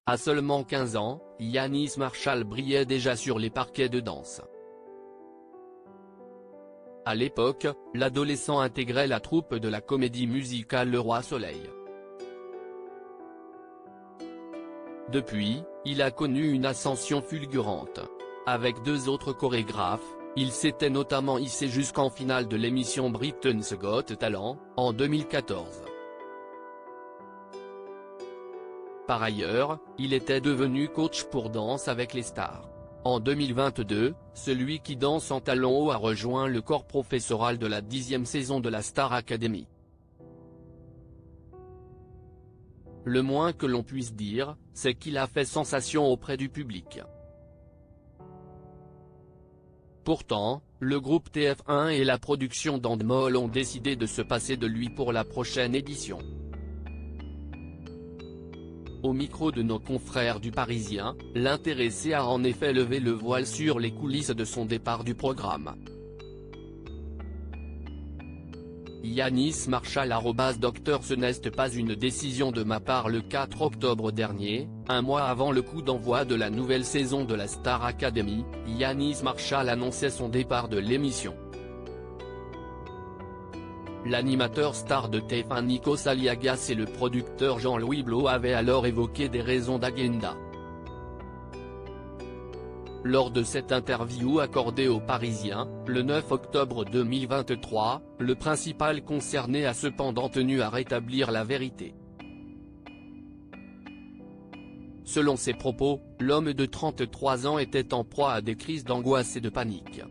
À seulement 15 ans, Yanis Marshall brillait déjà sur les parquets de danse. À l'époque, l'adolescent intégrait la troupe de la comédie musicale Le Roi Soleil. Depuis, il a connu une ascension fulgurante. Avec 2 autres chorégraphes, il s'était notamment hissé jusqu'en finale de l'émission Britain's Got Talent, en 2014. Par ailleurs, il était devenu coach pour Danse avec les stars. En 2022, celui qui danse en talons hauts a rejoint le corps professoral de la 10e saison de la Star Academy. Le moins que l'on puisse dire, c'est qu'il a fait sensation auprès du public. Pourtant, le groupe TF1 et la production d'Endemol ont décidé de se passer de lui pour la prochaine édition. Au micro de nos confrères du Parisien, l'intéressé a en effet levé le voile sur les coulisses de son départ du programme. Yanis Marshall @Docteur Ce n'est pas une décision de ma part. Le 4 octobre dernier, un mois avant le coup d'envoi de la nouvelle saison de la Star Academy, Yanis Marshall annonçait son départ de l'émission. L'animateur star de TF1 Nikos Aliagas et le producteur Jean-Louis Blo avaient alors évoqué des raisons d'agenda. Lors de cette interview accordée aux Parisiens, le 9 octobre 2023, le principal concerné a cependant tenu à rétablir la vérité. Selon ses propos, l'homme de 33 ans était en proie à des crises d'angoisse et de panique.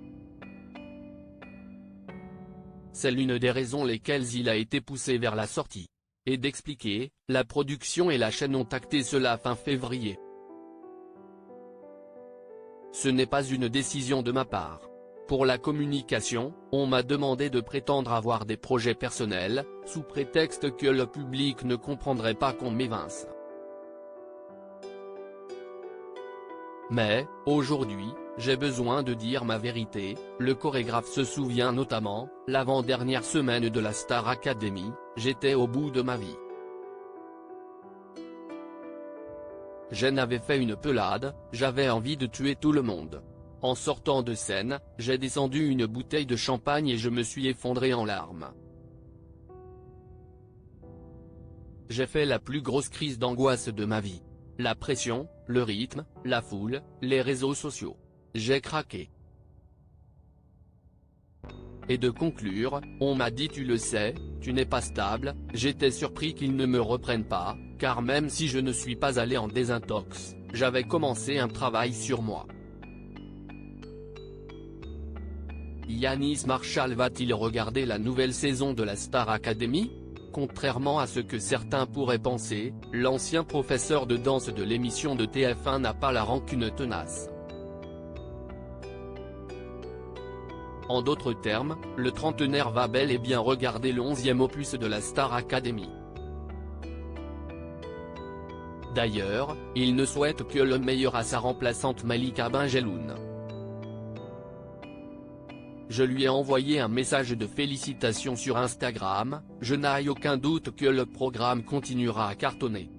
C'est l'une des raisons lesquelles il a été poussé vers la sortie. Et d'expliquer, la production et la chaîne ont acté cela fin février. Ce n'est pas une décision de ma part. Pour la communication, on m'a demandé de prétendre avoir des projets personnels, sous prétexte que le public ne comprendrait pas qu'on m'évince. Mais, aujourd'hui, j'ai besoin de dire ma vérité. Le chorégraphe se souvient notamment, l'avant-dernière semaine de la Star Academy, j'étais au bout de ma vie. J'en avais fait une pelade, j'avais envie de tuer tout le monde. En sortant de scène, j'ai descendu une bouteille de champagne et je me suis effondré en larmes. J'ai fait la plus grosse crise d'angoisse de ma vie. La pression, le rythme, la foule, les réseaux sociaux. J'ai craqué. Et de conclure, on m'a dit tu le sais, tu n'es pas stable. J'étais surpris qu'ils ne me reprennent pas, car même si je ne suis pas allé en désintox, j'avais commencé un travail sur moi. Yanis Marshall va-t-il regarder la nouvelle saison de la Star Academy? Contrairement à ce que certains pourraient penser, l'ancien professeur de danse de l'émission de TF1 n'a pas la rancune tenace. En d'autres termes, le trentenaire va bel et bien regarder le 11e opus de la Star Academy. D'ailleurs, il ne souhaite que le meilleur à sa remplaçante Malika Benjeloun. Je lui ai envoyé un message de félicitations sur Instagram, je n'ai aucun doute que le programme continuera à cartonner.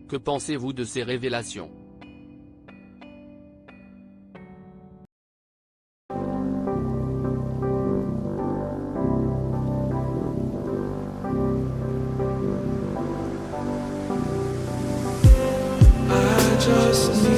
Que pensez-vous de ces révélations ? Just